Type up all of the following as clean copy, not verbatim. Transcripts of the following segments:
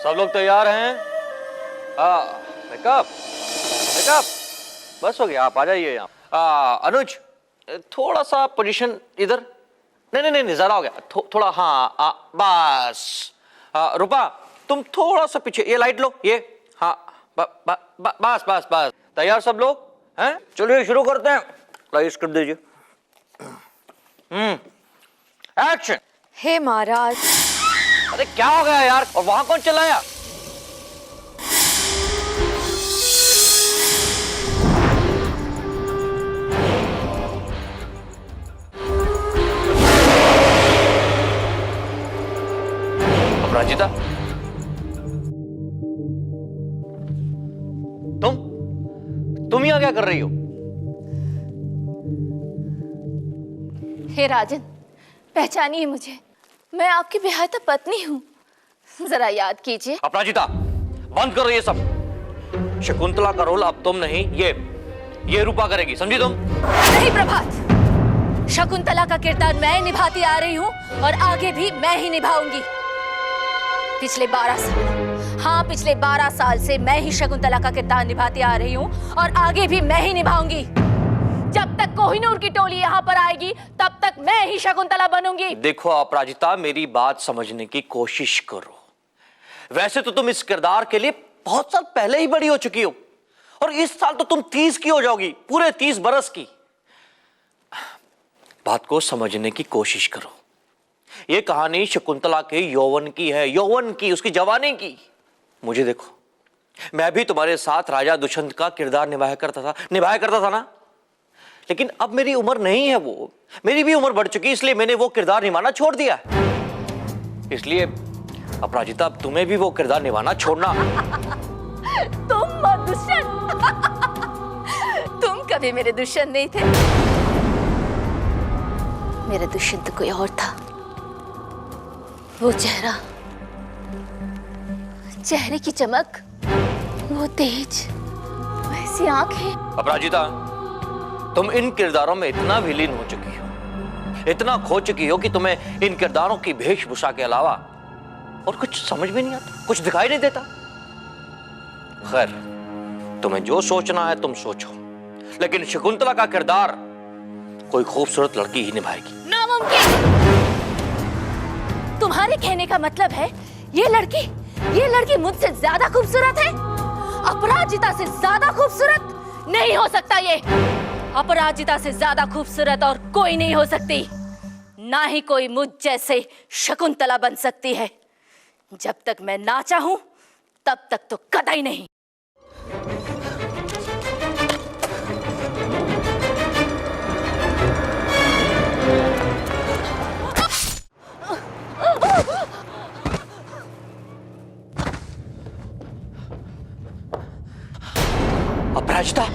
सब लोग तैयार हैं? मेकअप मेकअप बस हो गया, आप आ जाइए यहाँ। अनुज थोड़ा सा पोजीशन इधर, नहीं नहीं नहीं ज्यादा हो गया, थोड़ा हाँ बस। रूपा तुम थोड़ा सा पीछे, ये लाइट लो, ये हाँ बस बस बस। तैयार सब लोग हैं? चलिए शुरू करते हैं, लाइट कर दीजिए। एक्शन। हे महाराज। अरे क्या हो गया यार, और वहां कौन चलाया? अपराजिता तुम यहाँ क्या कर रही हो? हे राजन, पहचानिए मुझे, मैं आपकी विवाहिता पत्नी हूँ, जरा याद कीजिए। अपराजिता बंद करो ये सब। शकुंतला का रोल अब तुम नहीं, ये रूपा करेगी, समझी तुम? नहीं प्रभात, शकुंतला का किरदार मैं निभाती आ रही हूँ और आगे भी मैं ही निभाऊंगी। पिछले 12 साल, हाँ पिछले 12 साल से मैं ही शकुंतला का किरदार निभाती आ रही हूँ और आगे भी मैं ही निभाऊंगी। जब तक कोहिनूर की टोली यहाँ पर आएगी तब तक मैं ही शकुंतला बनूंगी। देखो अपराजिता, मेरी बात समझने की कोशिश करो। वैसे तो तुम इस किरदार के लिए बहुत साल पहले ही बड़ी हो चुकी हो, और इस साल तो तुम 30 की हो जाओगी, पूरे 30 बरस की। बात को समझने की कोशिश करो। यह कहानी शकुंतला के यौवन की है, यौवन की, उसकी जवानी की। मुझे देखो, मैं भी तुम्हारे साथ राजा दुष्यंत का किरदार निभाया करता था ना, लेकिन अब मेरी उम्र नहीं है वो, मेरी भी उम्र बढ़ चुकी, इसलिए मैंने वो किरदार निभाना छोड़ दिया। इसलिए अपराजिता, अब तुम्हें भी वो किरदार निभाना छोड़ना। तुम दुष्यंत तुम कभी मेरे दुष्यंत नहीं थे। मेरा दुष्यंत तो कोई और था। वो चेहरा, चेहरे की चमक, वो तेज, वैसी आंखें। अपराजिता, तुम इन किरदारों में इतना विलीन हो चुकी हो, इतना खो चुकी हो कि तुम्हें इन किरदारों की वेशभूषा के अलावा और कुछ समझ में नहीं आता, कुछ दिखाई नहीं देता। खैर, तुम्हें जो सोचना है तुम सोचो, लेकिन शकुंतला का किरदार कोई खूबसूरत लड़की ही निभाएगी। नामुमकिन। तुम्हारे कहने का मतलब है ये लड़की मुझसे ज्यादा खूबसूरत है? अपराजिता से ज्यादा खूबसूरत नहीं हो सकता। ये अपराजिता से ज्यादा खूबसूरत और कोई नहीं हो सकती, ना ही कोई मुझ जैसे शकुंतला बन सकती है। जब तक मैं ना चाहूं तब तक तो कतई नहीं। अपराजिता,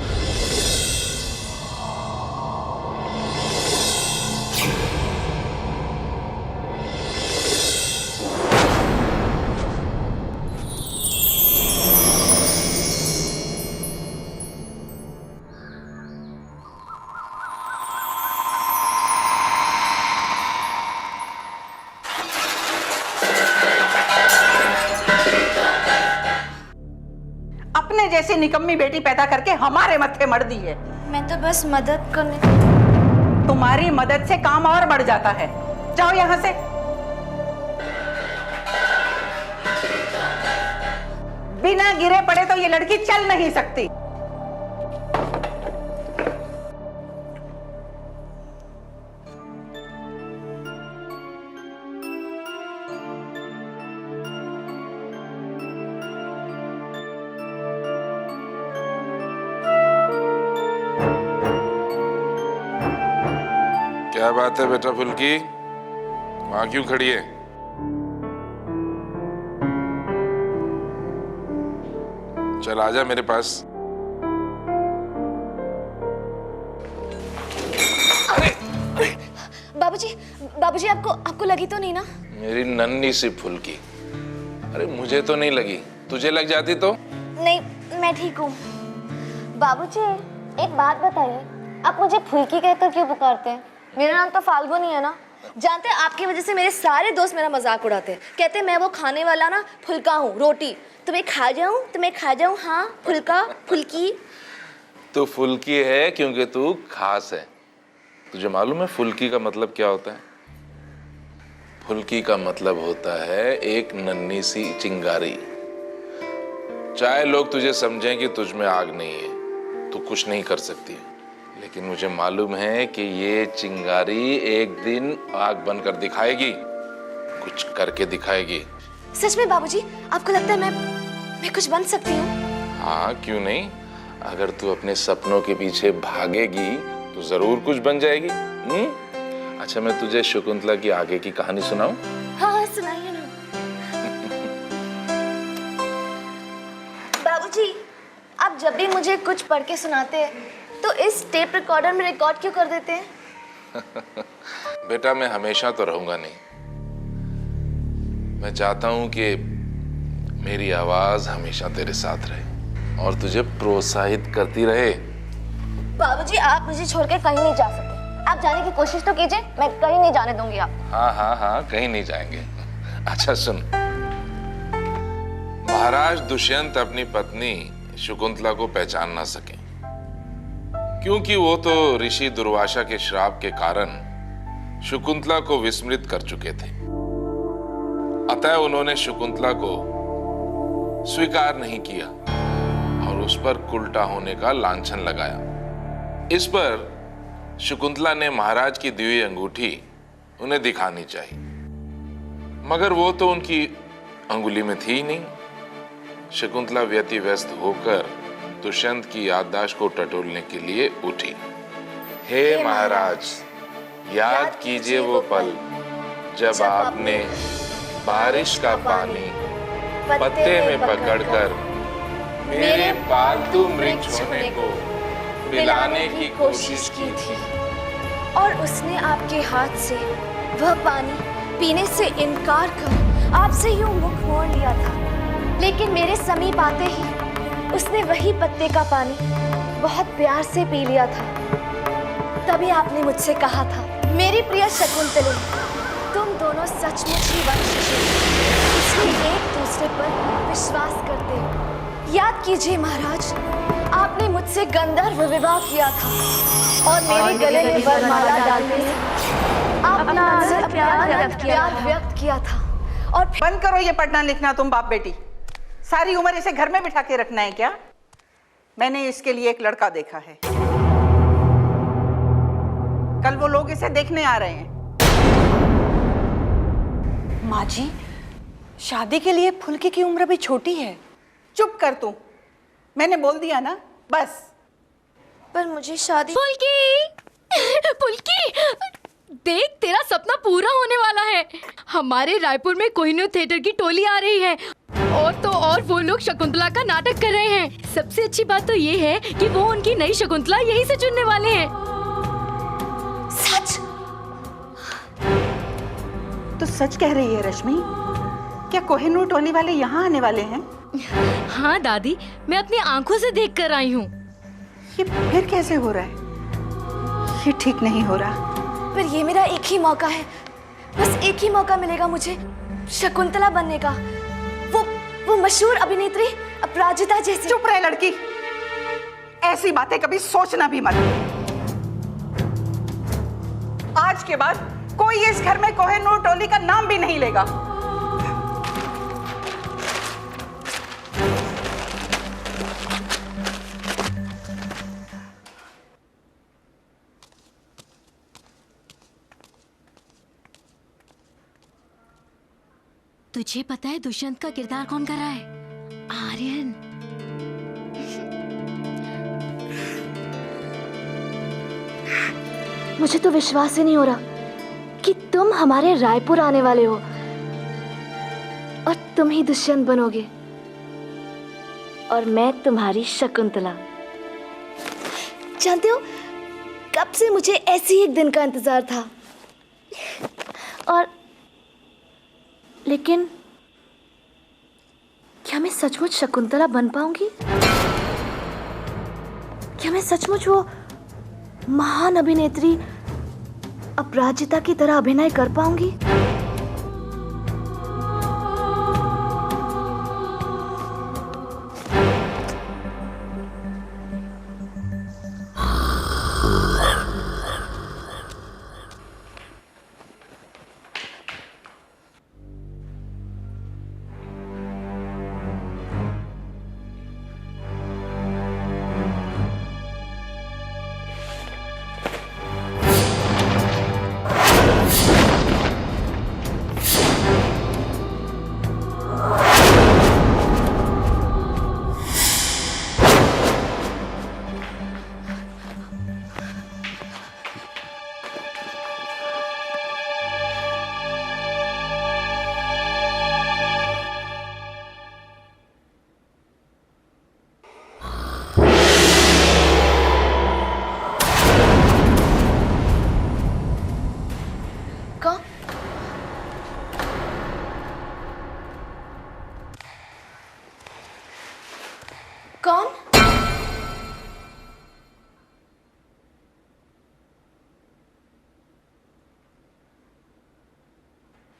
अपने जैसी निकम्मी बेटी पैदा करके हमारे मत्थे मर दी है। मैं तो बस मदद करने। तुम्हारी मदद से काम और बढ़ जाता है। जाओ यहां से। बिना गिरे पड़े तो ये लड़की चल नहीं सकती। क्या बात है बेटा फुल्की, वहां क्यों खड़ी है? चल आजा मेरे पास। बाबूजी आपको लगी तो नहीं ना? मेरी नन्ही सी फुल्की, अरे मुझे तो नहीं लगी, तुझे लग जाती तो? नहीं, मैं ठीक हूँ। बाबूजी एक बात बताइए, आप मुझे फुल्की कहकर क्यों पुकारते हैं? मेरा नाम तो फाल्गुनी है ना। जानते हैं आपकी वजह से मेरे सारे दोस्त मेरा मजाक उड़ाते हैं, कहते हैं मैं वो खाने वाला ना फुल्का हूँ, रोटी। तुम्हें खा जाऊँ, हाँ फुल्का फुल्की। तू फुल्की है क्योंकि तू खास है। तुझे मालूम है फुल्की का मतलब क्या होता है? फुल्की का मतलब होता है एक नन्ही सी चिंगारी। चाहे लोग तुझे समझें कि तुझ में आग नहीं है, तू कुछ नहीं कर सकती है, लेकिन मुझे मालूम है कि ये चिंगारी एक दिन आग बनकर दिखाएगी, कुछ करके दिखाएगी। सच में बाबूजी, आपको लगता है मैं कुछ बन सकती हूँ? हाँ, क्यों नहीं। अगर तू अपने सपनों के पीछे भागेगी तो जरूर कुछ बन जाएगी। अच्छा, मैं तुझे शकुंतला की आगे की कहानी सुनाऊं? हाँ सुनाइए ना। बाबूजी, आप जब भी मुझे कुछ पढ़ के सुनाते हैं तो इस टेप रिकॉर्डर में रिकॉर्ड क्यों कर देते हैं? बेटा, मैं हमेशा तो रहूंगा नहीं। मैं चाहता हूं कि मेरी आवाज हमेशा तेरे साथ रहे और तुझे प्रोत्साहित करती रहे। बाबूजी, आप मुझे छोड़ के कहीं नहीं जा सकते। आप जाने की कोशिश तो कीजिए, मैं कहीं नहीं जाने दूंगी आप। हाँ, कहीं नहीं जाएंगे। अच्छा सुन, महाराज दुष्यंत अपनी पत्नी शकुंतला को पहचान ना सके, क्योंकि वो तो ऋषि दुर्वासा के श्राप के कारण शकुंतला को विस्मृत कर चुके थे। अतः उन्होंने शकुंतला को स्वीकार नहीं किया और उस पर उल्टा होने का लांछन लगाया। इस पर शकुंतला ने महाराज की दी हुई अंगूठी उन्हें दिखानी चाहिए, मगर वो तो उनकी अंगुली में थी ही नहीं। शकुंतला व्यतिव्यस्त होकर दुष्यंत की याददाश्त को टटोलने के लिए उठी। हे महाराज, याद कीजिए वो पल जब आपने बारिश का पानी पत्ते में पकड़कर मेरे पालतू मृग होने को पिलाने की कोशिश की थी, और उसने आपके हाथ से वह पानी पीने से इनकार कर आपसे यूं मुख मोड़ लिया था। लेकिन मेरे समीप आते ही उसने वही पत्ते का पानी बहुत प्यार से पी लिया था। तभी आपने मुझसे कहा था, मेरी प्रिय शकुंतले, तुम दोनों सचमुच ही वंशज हो, इसलिए एक दूसरे पर विश्वास करते हो। याद कीजिए महाराज, आपने मुझसे गंधर्व विवाह किया था और मेरे गले में वरमाला डालने से अपना प्यार व्यक्त किया था। और बंद करो ये पढ़ना लिखना तुम बाप बेटी। सारी उम्र इसे घर में बिठा के रखना है क्या? मैंने इसके लिए एक लड़का देखा है, कल वो लोग इसे देखने आ रहे हैं। माँ जी, शादी के लिए फुल्की की उम्र भी छोटी है। चुप कर तू, मैंने बोल दिया ना, बस। पर मुझे शादी। पुल्की, देख तेरा सपना पूरा होने वाला है। हमारे रायपुर में कोहिनूर थिएटर की टोली आ रही है, और तो और वो लोग शकुंतला का नाटक कर रहे हैं। सबसे अच्छी बात तो ये है कि वो उनकी नई शकुंतला यहीं से चुनने वाले हैं। सच? तो सच कह रही है रश्मि? क्या कोहिनूर टोली वाले यहाँ आने वाले हैं? हाँ दादी, मैं अपनी आंखों से देख कर आई हूँ। ये फिर कैसे हो रहा है? ये ठीक नहीं हो रहा। पर ये मेरा एक ही मौका है, बस एक ही मौका मिलेगा मुझे शकुंतला बनने का। वो मशहूर अभिनेत्री अपराजिता जैसी। चुप रहे लड़की, ऐसी बातें कभी सोचना भी मत। आज के बाद कोई इस घर में कोहिनूर टोली का नाम भी नहीं लेगा। तुझे पता है दुष्यंत का किरदार कौन कर रहा है? आर्यन। मुझे तो विश्वास ही नहीं हो रहा कि तुम हमारे रायपुर आने वाले हो और तुम ही दुष्यंत बनोगे और मैं तुम्हारी शकुंतला। जानते हो, कब से मुझे ऐसी एक दिन का इंतजार था। और लेकिन क्या मैं सचमुच शकुंतला बन पाऊंगी? क्या मैं सचमुच वो महान अभिनेत्री अपराजिता की तरह अभिनय कर पाऊंगी? कौन? कौन?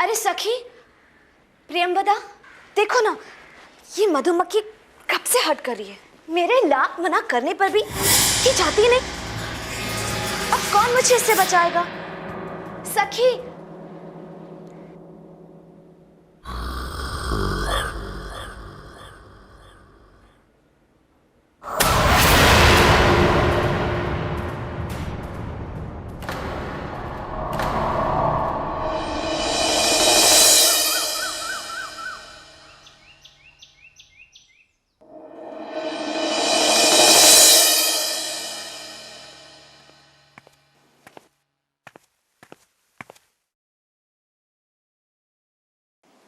अरे सखी, प्रियंवदा, देखो ना, ये मधुमक्खी कब से हट कर रही है। मेरे लाख मना करने पर भी ये जाती नहीं। अब कौन मुझे इससे बचाएगा? सखी,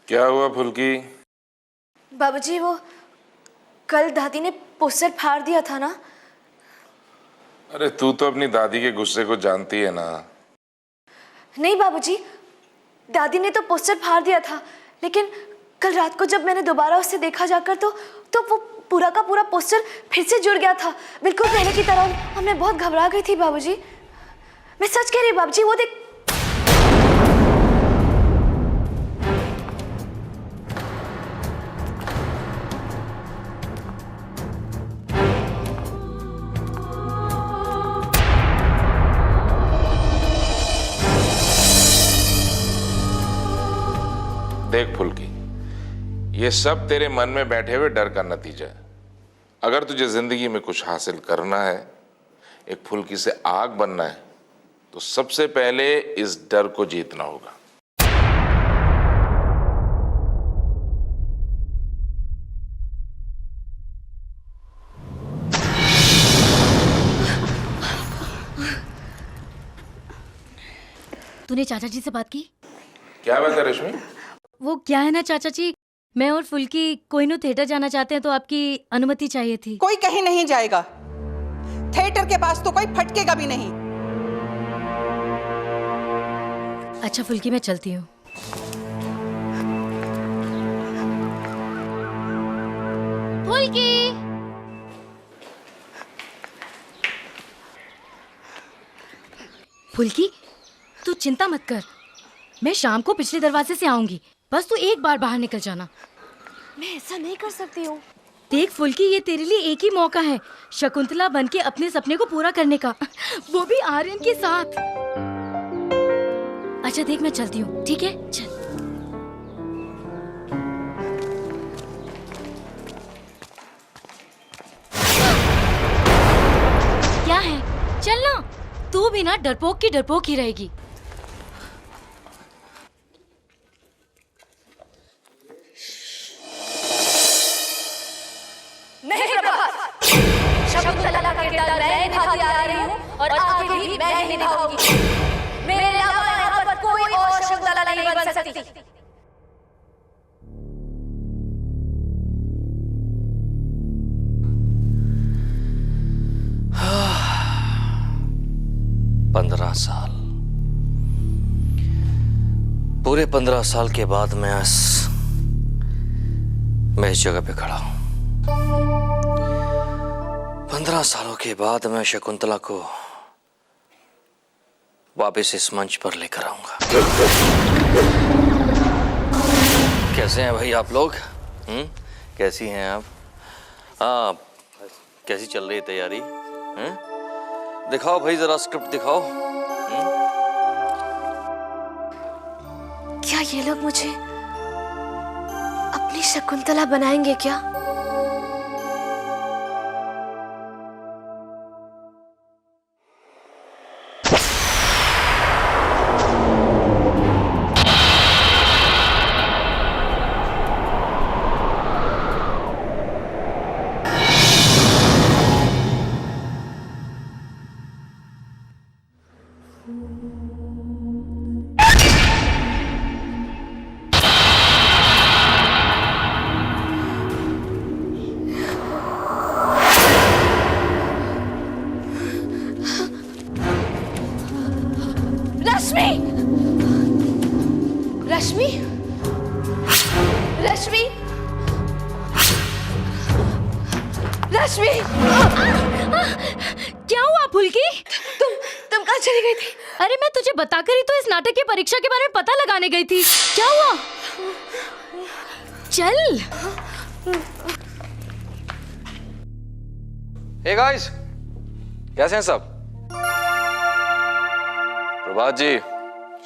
क्या हुआ फुल्की? बाबूजी, वो कल दादी ने पोस्टर फाड़ दिया था ना। अरे तू तो अपनी दादी के गुस्से को जानती है ना। नहीं बाबूजी, दादी ने तो पोस्टर फाड़ दिया था, लेकिन कल रात को जब मैंने दोबारा उसे देखा जाकर तो वो पूरा का पूरा पोस्टर फिर से जुड़ गया था, बिल्कुल पहले की तरह। और मैं बहुत घबरा गई थी बाबूजी। मैं सच कह रही हूँ बाबूजी, वो देख। देख फुल्की, ये सब तेरे मन में बैठे हुए डर का नतीजा है। अगर तुझे जिंदगी में कुछ हासिल करना है, एक फुल्की से आग बनना है, तो सबसे पहले इस डर को जीतना होगा। तूने चाचा जी से बात की? क्या बात है रश्मि? वो क्या है ना चाचा जी, मैं और फुल्की कोहिनूर थिएटर जाना चाहते हैं, तो आपकी अनुमति चाहिए थी। कोई कहीं नहीं जाएगा। थिएटर के पास तो कोई फटकेगा भी नहीं। अच्छा फुल्की, मैं चलती हूँ। फुल्की, फुल्की, तू चिंता मत कर, मैं शाम को पिछले दरवाजे से आऊंगी। बस तू एक बार बाहर निकल जाना। मैं ऐसा नहीं कर सकती हूँ। देख फुल्की, ये तेरे लिए एक ही मौका है शकुंतला बनके अपने सपने को पूरा करने का, वो भी आर्यन के साथ। अच्छा देख, मैं चलती हूँ, ठीक है? चल। क्या है, चलना। तू भी ना डरपोक की डरपोक ही रहेगी। नहीं प्रभात, शकुंतला का किरदार मैं निभाती आ रही हूँ और आगे भी मैं ही निभाऊंगी। मेरे अलावा यहाँ पर कोई और शकुंतला नहीं बन सकती। पंद्रह साल, पूरे 15 साल के बाद मैं इस जगह पे खड़ा हूं। 15 सालों के बाद मैं शकुंतला को वापस इस मंच पर लेकर आऊंगा। कैसे हैं भाई आप लोग? कैसी हैं आप? हाँ, कैसी चल रही है तैयारी? दिखाओ भाई, जरा स्क्रिप्ट दिखाओ। क्या ये लोग मुझे अपनी शकुंतला बनाएंगे क्या? रश्मि! रश्मि! रश्मि! रश्मि! क्या हुआ फुल्की? तुम कहाँ चली गई थी? अरे मैं तुझे बताकर ही तो इस नाटक की परीक्षा के बारे में पता लगाने गई थी। क्या हुआ? चल। हे गाइस, कैसे हैं सब? प्रभात जी,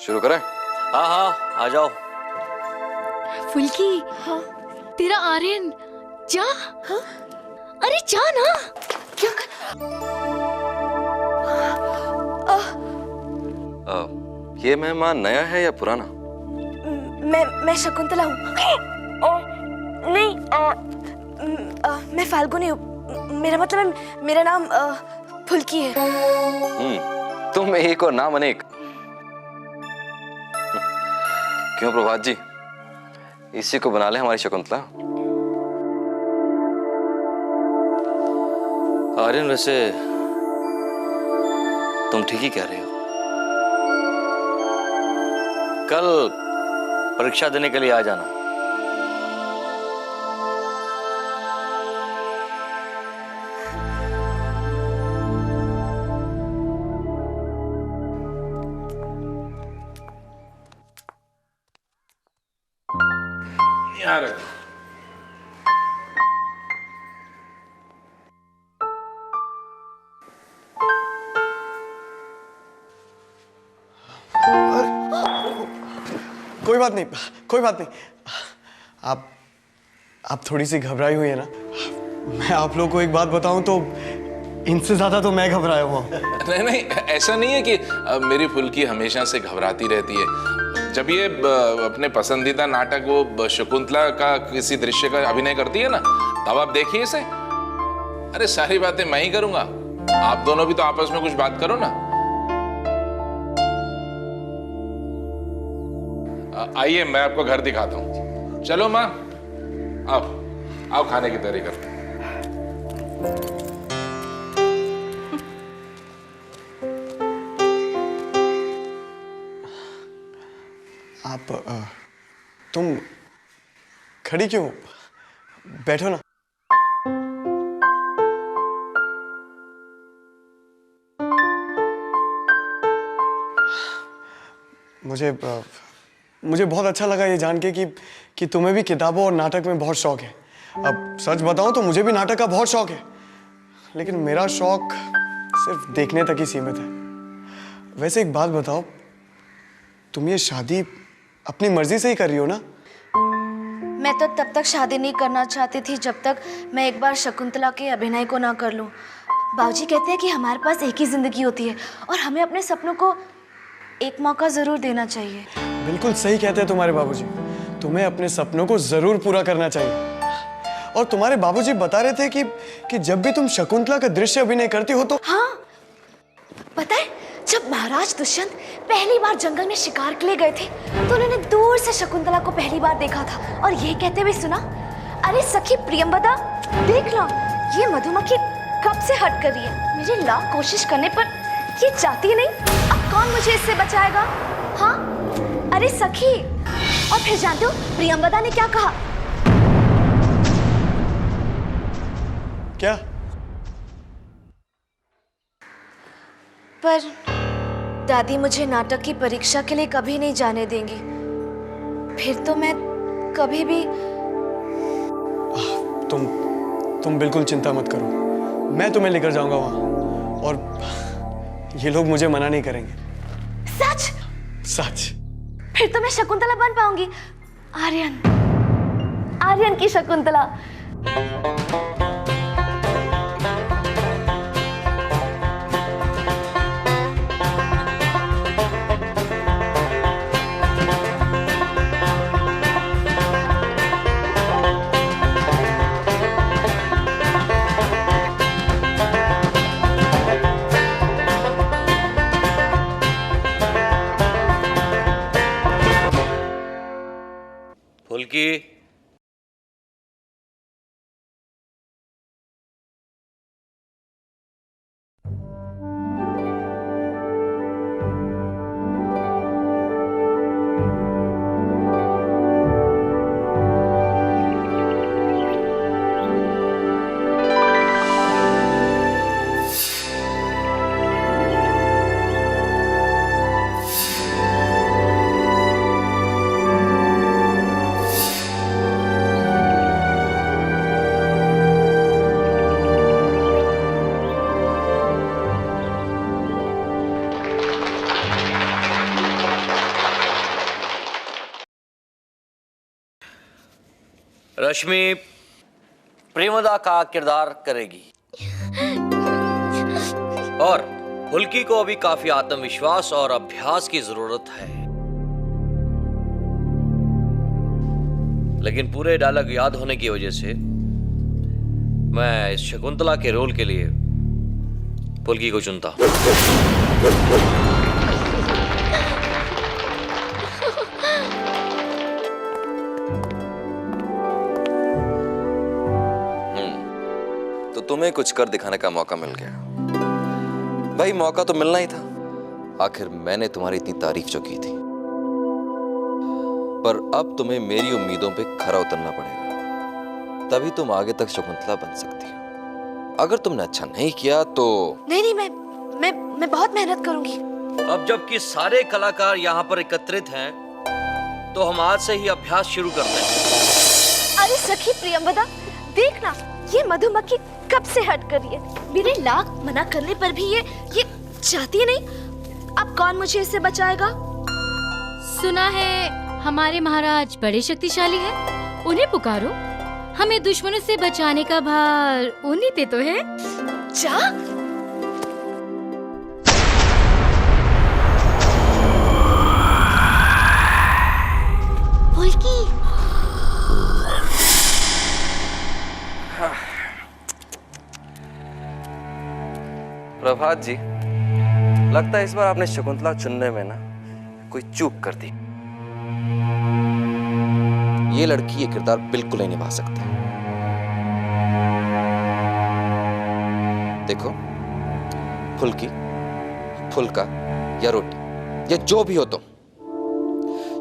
शुरू करें? हाँ हाँ, आ जाओ। फुल्की, तेरा आर्यन जा। अरे जा ना। क्या ये मेहमान नया है या पुराना? मैं शकुंतला हूँ। नहीं, मैं फाल्गुनी हूँ। मेरा मतलब मेरा नाम फुल्की है। तुम एक और नाम अनेक। क्यों प्रभात जी, इसी को बना ले हमारी शकुंतला। आर्यन, वैसे तुम ठीक ही कह रहे हो। कल परीक्षा देने के लिए आ जाना। यार कोई बात नहीं, कोई बात नहीं। आप थोड़ी सी घबराई हुई है ना। मैं आप लोग को एक बात बताऊं तो इनसे ज्यादा तो मैं घबराया हुआ हूं। नहीं नहीं, ऐसा नहीं है कि मेरी फुल्की हमेशा से घबराती रहती है। जब ये अपने पसंदीदा नाटक वो शकुंतला का किसी दृश्य का अभिनय करती है ना, तब आप देखिए इसे। अरे सारी बातें मैं ही करूंगा, आप दोनों भी तो आपस में कुछ बात करो ना। आइए, मैं आपको घर दिखाता हूँ। चलो माँ, आओ आओ, खाने की तैयारी करते हैं। तुम खड़ी क्यों? बैठो ना। मुझे बहुत अच्छा लगा ये जान के कि तुम्हें भी किताबों और नाटक में बहुत शौक है। अब सच बताऊं तो मुझे भी नाटक का बहुत शौक है, लेकिन मेरा शौक सिर्फ देखने तक ही सीमित है। वैसे एक बात बताओ, तुम ये शादी अपनी मर्जी से ही कर रही हो ना? मैं तो तब तक शादी नहीं करना चाहती थी जब तक मैं एक बार शकुंतला के अभिनय को ना कर लूं। बाबूजी कहते हैं कि हमारे पास एक ही जिंदगी होती है और हमें अपने सपनों को एक मौका जरूर देना चाहिए। बिल्कुल सही कहते हैं तुम्हारे बाबूजी। तुम्हें अपने सपनों को जरूर पूरा करना चाहिए। और तुम्हारे बाबूजी बता रहे थे कि जब भी तुम शकुंतला का दृश्य अभिनय करती हो तो। हाँ, पता है, जब महाराज दुष्यंत पहली बार जंगल में शिकार के लिए गए थे तो उन्होंने दूर से शकुंतला को पहली बार देखा था और ये कहते हुए सुना, अरे सखी प्रियंवदा, देख लो ये मधुमक्खी कब से हट कर रही है। मेरे लाख कोशिश करने पर ये जाती नहीं। अब कौन मुझे इससे बचाएगा? हाँ, अरे सखी। और फिर जानते हो प्रियंवदा ने क्या कहा? क्या? पर दादी मुझे नाटक की परीक्षा के लिए कभी नहीं जाने देंगी। फिर तो मैं कभी भी। तुम बिल्कुल चिंता मत करो, मैं तुम्हें लेकर जाऊंगा वहां, और ये लोग मुझे मना नहीं करेंगे। सच? सच। फिर तो मैं शकुंतला बन पाऊंगी। आर्यन की शकुंतला। फुल्की, रश्मि प्रेमदा का किरदार करेगी, और फुल्की को अभी काफी आत्मविश्वास और अभ्यास की जरूरत है, लेकिन पूरे डायलॉग याद होने की वजह से मैं इस शकुंतला के रोल के लिए फुल्की को चुनता हूं। तुम्हें कुछ कर दिखाने का मौका मिल गया। भाई मौका तो मिलना ही था, आखिर मैंने तुम्हारी इतनी तारीफ जो की थी। पर अब तुम्हें मेरी उम्मीदों पे खरा उतरना पड़ेगा, तभी तुम आगे तक शकुंतला बन सकती हो। अगर तुमने अच्छा नहीं किया तो नहीं, मैं बहुत मेहनत करूंगी। अब जबकि सारे कलाकार यहाँ पर एकत्रित हैं, तो हम आज से ही अभ्यास शुरू करते हैं। अरे सखी प्रियंवदा, देखना ये मधुमक्खी कब से हट कर रही है। मेरे लाख मना करने पर भी ये चाहती नहीं। अब कौन मुझे इससे बचाएगा? सुना है हमारे महाराज बड़े शक्तिशाली हैं, उन्हें पुकारो। हमें दुश्मनों से बचाने का भार उन्हीं पे तो है। जा। फुल्की। प्रभात जी, लगता है इस बार आपने शकुंतला चुनने में ना कोई चूक कर दी। ये लड़की ये किरदार बिल्कुल नहीं निभा सकती। देखो, फुल्की, फुल्का या रोटी या जो भी हो तुम,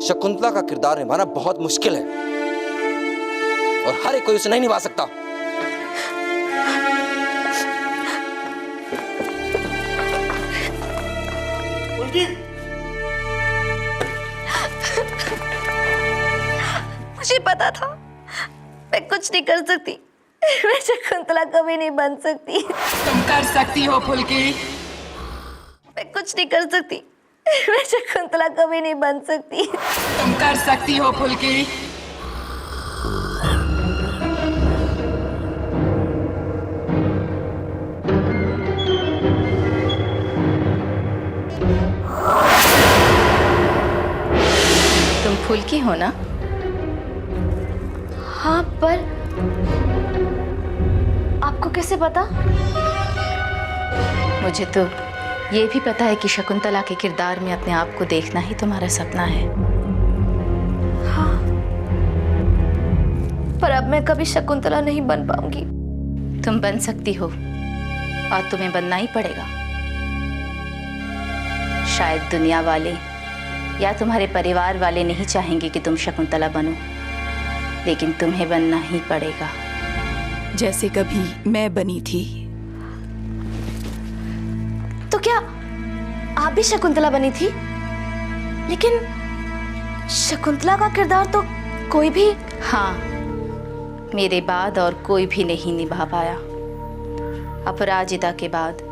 शकुंतला का किरदार निभाना बहुत मुश्किल है, और हर एक कोई उसे नहीं निभा सकता। मुझे पता था मैं कुछ नहीं कर सकती। मैं शकुंतला कभी नहीं बन सकती। तुम कर सकती हो फुल्की। मैं कुछ नहीं कर सकती। मैं शकुंतला कभी नहीं बन सकती। तुम कर सकती हो फुल्की। तुम फुल्की हो ना? हाँ, पर आपको कैसे पता? मुझे तो ये भी पता है कि शकुंतला के किरदार में अपने आप को देखना ही तुम्हारा सपना है। हाँ, पर अब मैं कभी शकुंतला नहीं बन पाऊंगी। तुम बन सकती हो, और तुम्हें बनना ही पड़ेगा। शायद दुनिया वाले या तुम्हारे परिवार वाले नहीं चाहेंगे कि तुम शकुंतला बनो, लेकिन तुम्हें बनना ही पड़ेगा, जैसे कभी मैं बनी थी। तो क्या आप भी शकुंतला बनी थी, लेकिन शकुंतला का किरदार तो कोई भी। हाँ, मेरे बाद और कोई भी नहीं निभा पाया। अपराजिता के बाद।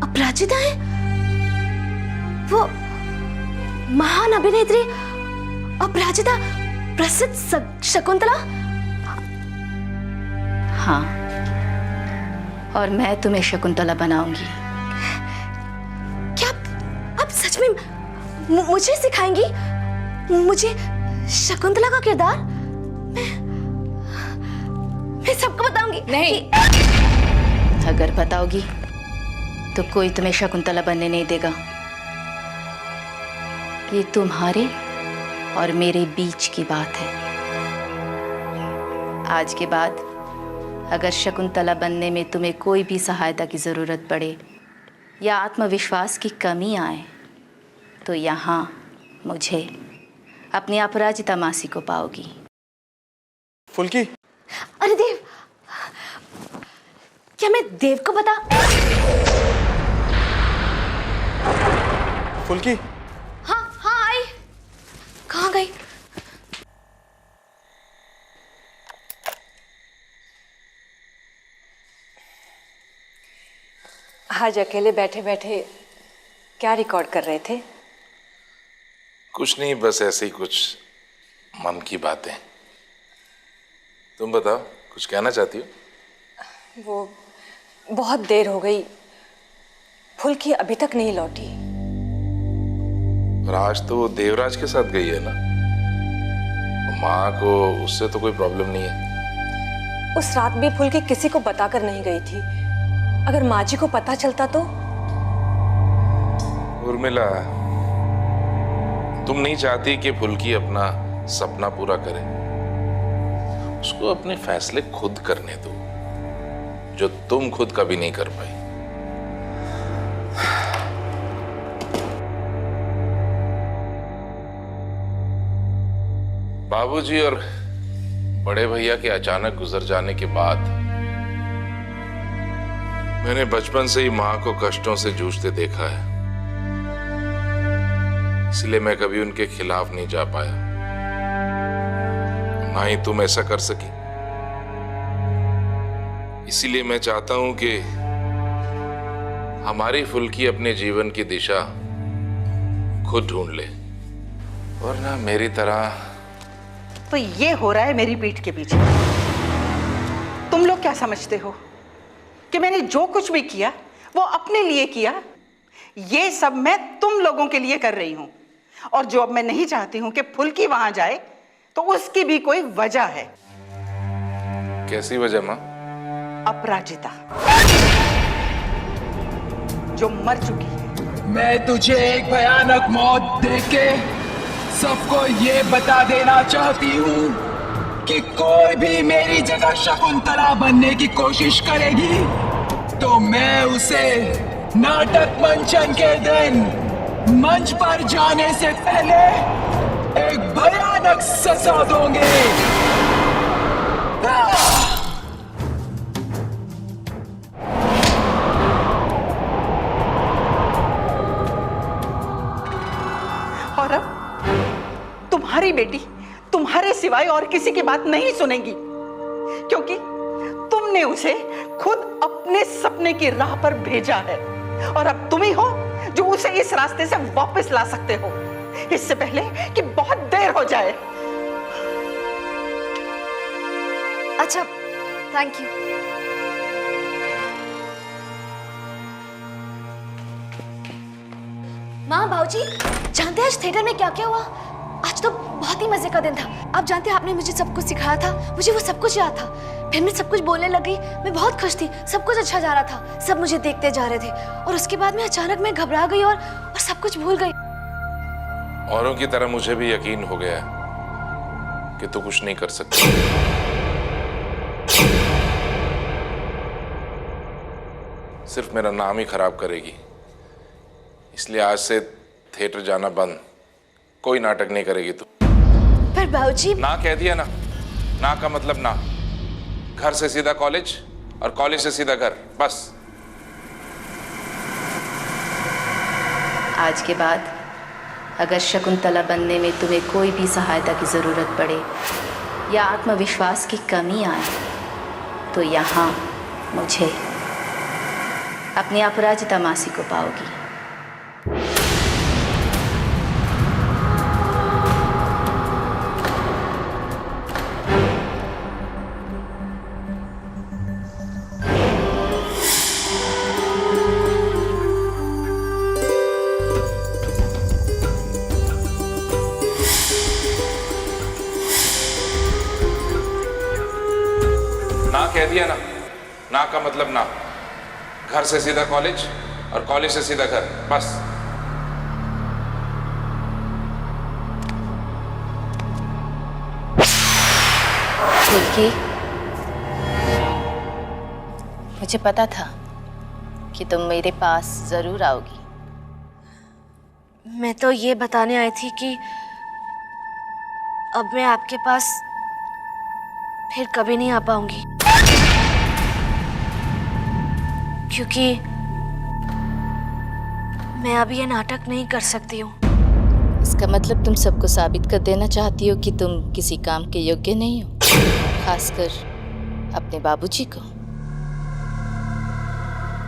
अपराजिता है? वो महान अभिनेत्री अपराजिता, प्रसिद्ध शकुंतला? हाँ, और मैं तुम्हें शकुंतला बनाऊंगी। क्या आप सच में मुझे सिखाएंगी? मुझे शकुंतला का किरदार? मैं सबको बताऊंगी। नहीं, अगर बताओगी तो कोई तुम्हें शकुंतला बनने नहीं देगा। ये तुम्हारे और मेरे बीच की बात है। आज के बाद अगर शकुंतला बनने में तुम्हें कोई भी सहायता की ज़रूरत पड़े या आत्मविश्वास की कमी आए तो यहाँ मुझे, अपनी अपराजिता मासी को पाओगी। फुल्की, अरे देव, क्या मैं देव को बता? फुल्की, हाँ हाँ आई। कहाँ गई? आज अकेले बैठे बैठे क्या रिकॉर्ड कर रहे थे? कुछ नहीं, बस ऐसे ही कुछ मन की बातें। तुम बताओ, कुछ कहना चाहती हो? वो बहुत देर हो गई, फुल्की अभी तक नहीं लौटी। पर आज तो वो देवराज के साथ गई है ना, माँ को उससे तो कोई प्रॉब्लम नहीं है। उस रात भी फुल्की किसी को बताकर नहीं गई थी। अगर माँ जी को पता चलता तो? उर्मिला, तुम नहीं चाहती कि फुल्की अपना सपना पूरा करे? उसको अपने फैसले खुद करने दो, जो तुम खुद कभी नहीं कर पाई। बाबूजी और बड़े भैया के अचानक गुजर जाने के बाद मैंने बचपन से ही मां को कष्टों से जूझते देखा है, इसलिए मैं कभी उनके खिलाफ नहीं जा पाया। ना ही तुम ऐसा कर सकी। इसीलिए मैं चाहता हूं कि हमारी फुल्की अपने जीवन की दिशा खुद ढूंढ ले, वरना मेरी तरह। तो ये हो रहा है मेरी पीठ के पीछे। तुम लोग क्या समझते हो कि मैंने जो कुछ भी किया वो अपने लिए किया? ये सब मैं तुम लोगों के लिए कर रही हूं। और जो अब मैं नहीं चाहती हूं कि फुल्की वहां जाए, तो उसकी भी कोई वजह है। कैसी वजह मां? अपराजिता जो मर चुकी है। मैं तुझे एक भयानक मौत देके सबको ये बता देना चाहती हूँ कि कोई भी मेरी जगह शकुंतला बनने की कोशिश करेगी तो मैं उसे नाटक मंचन के दिन मंच पर जाने से पहले एक भयानक सजा दूंगी। और अब तुम्हारी बेटी तुम्हारे सिवाय और किसी की बात नहीं सुनेगी, क्योंकि तुमने उसे खुद अपने सपने की राह पर भेजा है। और अब तुम ही हो जो उसे इस रास्ते से वापस ला सकते हो, इससे पहले कि बहुत देर हो जाए। अच्छा, थैंक यू। माँ, बाबूजी, जानते हैं आज थिएटर में क्या क्या हुआ? आज तो बहुत ही मजे का दिन था। आप जानते हैं, आपने मुझे सब कुछ सिखाया था, मुझे वो सब कुछ याद था। फिर मैं सब कुछ बोलने लगी, मैं बहुत खुश थी, सब कुछ अच्छा जा रहा था, सब मुझे देखते जा रहे थे। और उसके बाद में अचानक मैं घबरा गई और सब कुछ भूल गई। औरों की तरह मुझे भी यकीन हो गया कि तू कुछ नहीं कर सकती। सिर्फ मेरा नाम ही खराब करेगी। इसलिए आज से थिएटर जाना बंद, कोई नाटक नहीं करेगी तू। पर बाबूजी, ना कह दिया ना, ना का मतलब ना। घर से सीधा कॉलेज और कॉलेज से सीधा घर, बस। आज के बाद अगर शकुंतला बनने में तुम्हें कोई भी सहायता की ज़रूरत पड़े या आत्मविश्वास की कमी आए तो यहाँ मुझे, अपनी अपराजिता मासी को पाओगी। ना कह दिया ना, ना का मतलब ना। घर से सीधा कॉलेज और कॉलेज से सीधा घर, बस। फुल्की, मुझे पता था कि तुम मेरे पास जरूर आओगी। मैं तो ये बताने आई थी कि अब मैं आपके पास फिर कभी नहीं आ पाऊंगी, क्योंकि मैं अब ये नाटक नहीं कर सकती हूँ। इसका मतलब तुम सबको साबित कर देना चाहती हो कि तुम किसी काम के योग्य नहीं हो, खासकर अपने बाबूजी को।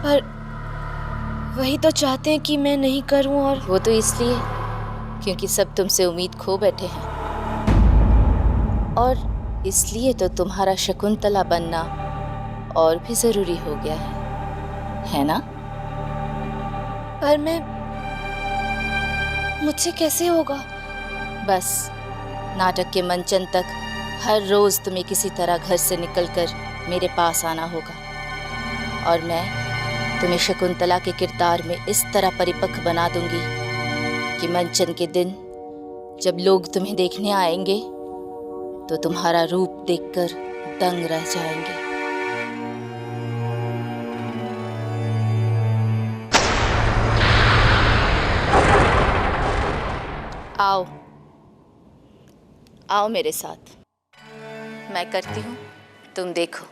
पर वही तो चाहते हैं कि मैं नहीं करूँ, और वो तो इसलिए क्योंकि सब तुमसे उम्मीद खो बैठे हैं, और इसलिए तो तुम्हारा शकुंतला बनना और भी जरूरी हो गया है ना? पर मुझसे कैसे होगा? बस नाटक के मंचन तक हर रोज तुम्हें किसी तरह घर से निकलकर मेरे पास आना होगा, और मैं तुम्हें शकुंतला के किरदार में इस तरह परिपक्व बना दूंगी कि मंचन के दिन जब लोग तुम्हें देखने आएंगे तो तुम्हारा रूप देखकर दंग रह जाएंगे। आओ आओ मेरे साथ, मैं करती हूँ, तुम देखो।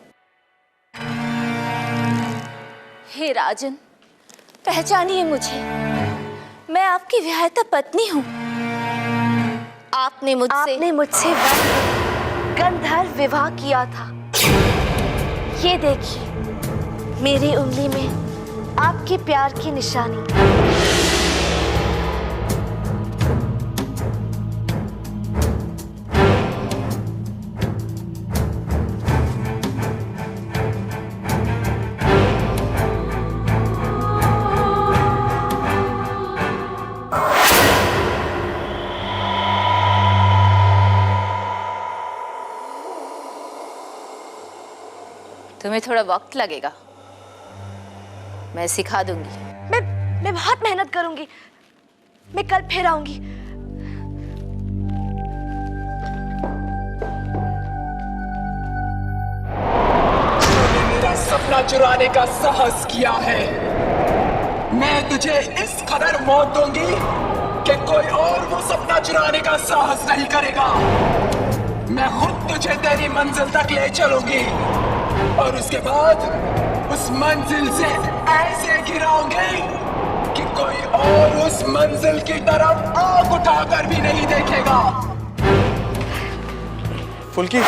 हे राजन, पहचानिए मुझे, मैं आपकी विवाहिता पत्नी हूँ। आपने मुझसे गंधर्व विवाह किया था। ये देखिए मेरी उंगली में आपके प्यार की निशानी। तुम्हें थोड़ा वक्त लगेगा, मैं सिखा दूंगी। मैं बहुत मेहनत करूंगी, मैं कल फिर आऊंगी। तूने मेरा सपना चुराने का साहस किया है। मैं तुझे इस कदर मौत दूंगी कि कोई और वो सपना चुराने का साहस नहीं करेगा। मैं खुद तुझे तेरी मंजिल तक ले चलूंगी, और उसके बाद उस मंजिल से ऐसे गिराऊंगी कि कोई और उस मंजिल की तरफ आंख उठाकर भी नहीं देखेगा। फुल्की,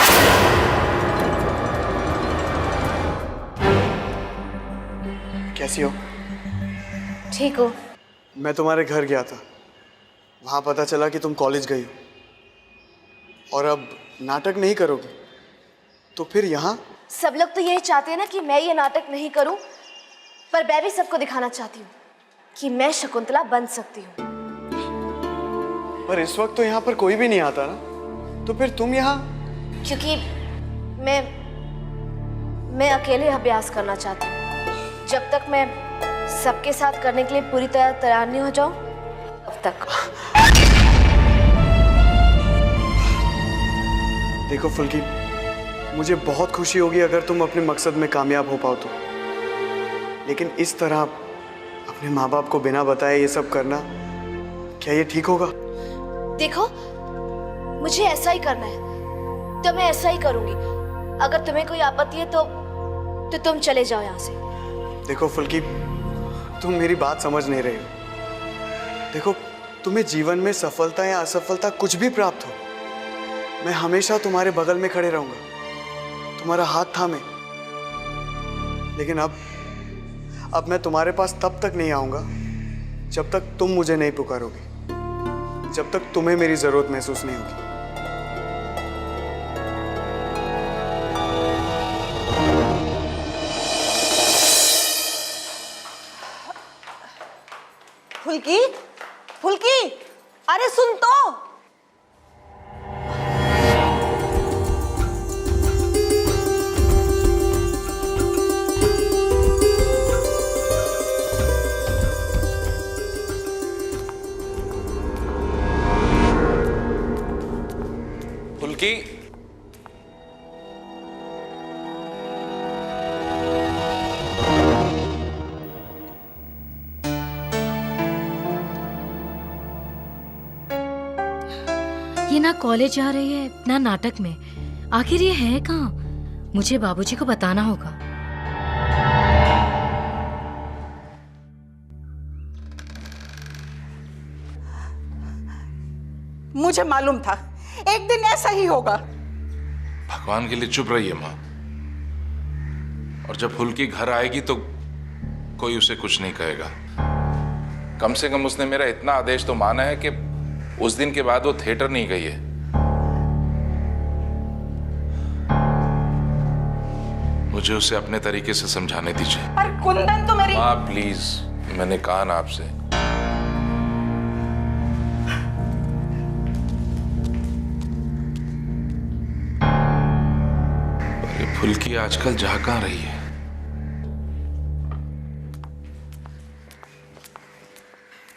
कैसी हो? ठीक हो? मैं तुम्हारे घर गया था, वहां पता चला कि तुम कॉलेज गई हो और अब नाटक नहीं करोगे, तो फिर यहाँ? सब लोग तो यही चाहते हैं ना कि मैं ये नाटक नहीं करूं, पर मैं भी सबको दिखाना चाहती हूँ कि मैं शकुंतला बन सकती हूँ। पर इस वक्त तो यहाँ पर कोई भी नहीं आता ना, तो फिर तुम यहाँ? क्योंकि मैं अकेले अभ्यास करना चाहती हूँ। जब तक मैं सबके साथ करने के लिए पूरी तरह तैयार नहीं हो जाऊं, तब तक। देखो फुल्की, मुझे बहुत खुशी होगी अगर तुम अपने मकसद में कामयाब हो पाओ तो। लेकिन इस तरह अपने माँ बाप को बिना बताए ये सब करना, क्या ये ठीक होगा? देखो, मुझे ऐसा ही करना है तो मैं ऐसा ही करूंगी। अगर तुम्हें कोई आपत्ति है तो तुम चले जाओ यहाँ से। देखो फुल्की, तुम मेरी बात समझ नहीं रहे हो। देखो, तुम्हें जीवन में सफलता या असफलता कुछ भी प्राप्त हो, मैं हमेशा तुम्हारे बगल में खड़े रहूंगा, तुम्हारा हाथ थामे। लेकिन अब मैं तुम्हारे पास तब तक नहीं आऊंगा जब तक तुम मुझे नहीं पुकारोगे, जब तक तुम्हें मेरी जरूरत महसूस नहीं होगी। फुल्की, फुल्की, अरे सुन तो। फुल्की, ये ना कॉलेज जा रही है ना नाटक में। आखिर ये है कहाँ? मुझे बाबूजी को बताना होगा। मुझे मालूम था एक दिन ऐसा ही होगा। भगवान के लिए चुप रहिए माँ। और जब फुल्की घर आएगी तो कोई उसे कुछ नहीं कहेगा। कम से कम उसने मेरा इतना आदेश तो माना है कि उस दिन के बाद वो थिएटर नहीं गई है। मुझे उसे अपने तरीके से समझाने दीजिए। पर कुंदन तो मेरी माँ प्लीज, मैंने कहा ना आपसे। अरे फुल्की आजकल जा कहाँ रही है?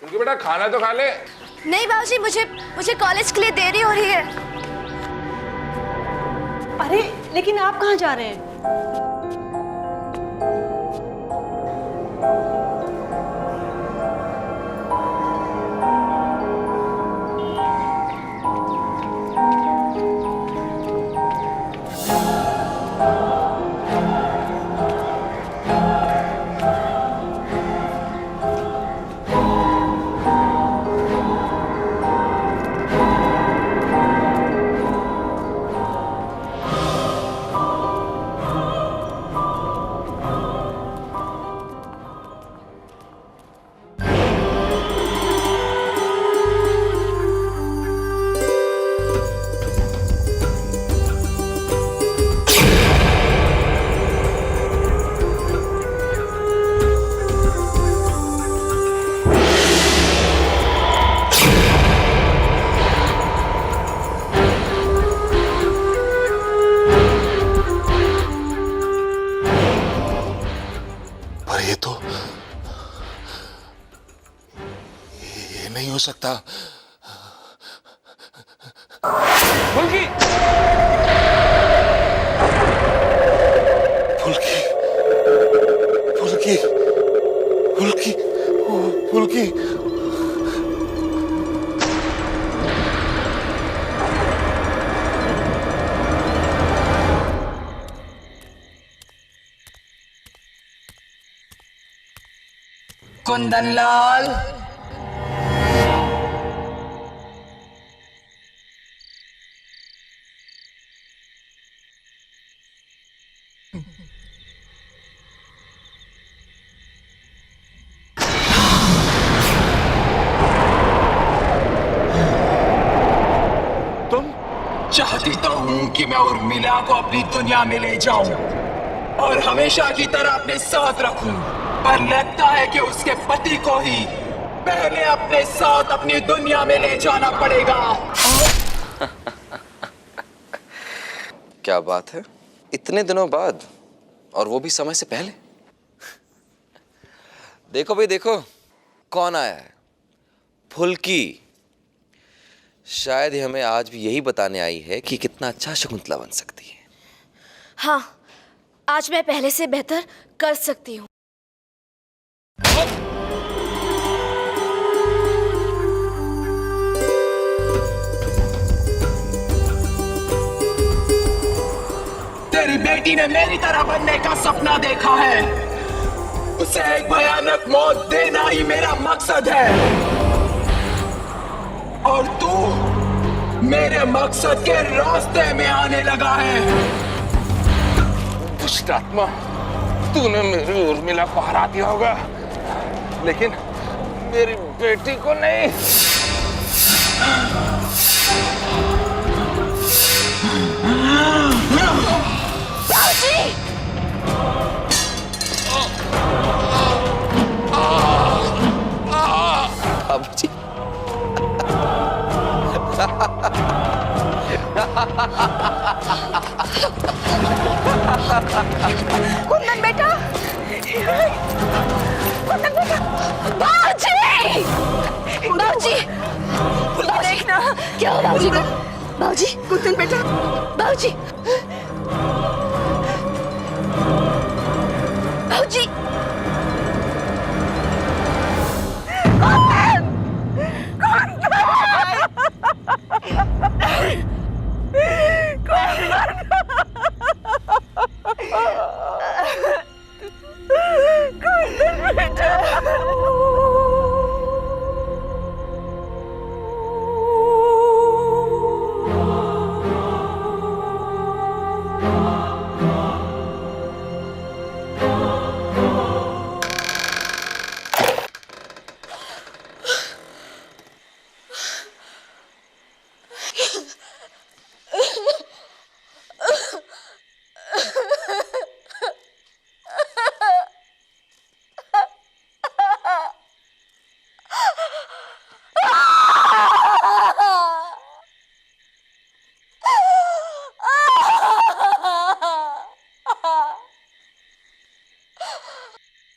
फुल्की बेटा, खाना तो खा ले। नहीं बाबूजी, मुझे कॉलेज के लिए देरी हो रही है। अरे लेकिन आप कहाँ जा रहे हैं? नहीं हो सकता। फुल्की, फुल्की, फुल्की, फुल्की, फुल्की। कुंदन लाल, चाहती तो हूं कि मैं उर्मिला को अपनी दुनिया में ले जाऊं और हमेशा की तरह अपने साथ रखूं, पर लगता है कि उसके पति को ही पहले अपने साथ अपनी दुनिया में ले जाना पड़ेगा। क्या बात है, इतने दिनों बाद, और वो भी समय से पहले। देखो भाई देखो, कौन आया है? फुल्की। शायद हमें आज भी यही बताने आई है कि कितना अच्छा शकुंतला बन सकती है। हाँ, आज मैं पहले से बेहतर कर सकती हूँ। बेटी ने मेरी तरह बनने का सपना देखा है। उसे एक भयानक मौत देना ही मेरा मकसद है। और तू मेरे मकसद के रास्ते में आने लगा है। दुष्ट आत्मा, तूने मेरी उर्मिला को हरा दिया होगा, लेकिन मेरी बेटी को नहीं। बाबूजी, कुंदन बेटा, कुंदन बेटा, बाबूजी, बाबूजी, देखना क्या हो बाबूजी को? बाबूजी, कुंदन बेटा, बाबूजी, बाबूजी,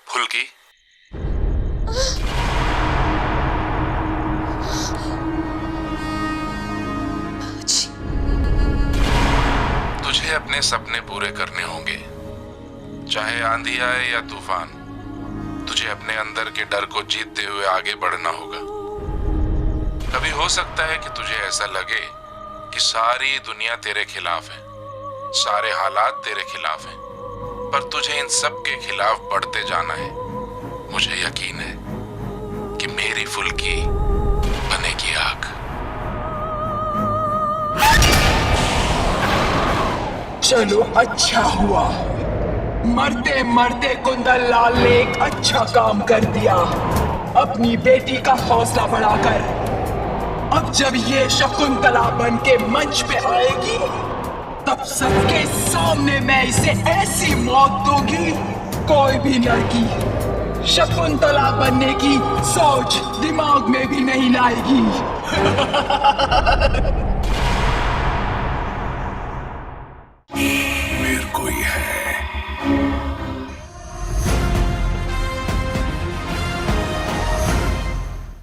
फुल्की, तुझे अपने सपने पूरे करने होंगे, चाहे आंधी आए या तूफान। तुझे अपने अंदर के डर को जीतते हुए आगे बढ़ना होगा। कभी हो सकता है कि तुझे ऐसा लगे कि सारी दुनिया तेरे खिलाफ है, सारे हालात तेरे खिलाफ हैं, पर तुझे इन सब के खिलाफ बढ़ते जाना है। मुझे यकीन है कि मेरी फुल्की बनेगी आग। चलो, अच्छा हुआ। मरते मरते कुंदन लाल ने एक अच्छा काम कर दिया, अपनी बेटी का हौसला बढ़ाकर। अब जब ये शकुंतला बन के मंच पे आएगी, तब सबके सामने मैं इसे ऐसी मौत दूंगी, कोई भी लड़की शकुंतला बनने की सोच दिमाग में भी नहीं लाएगी। मेरे को ही है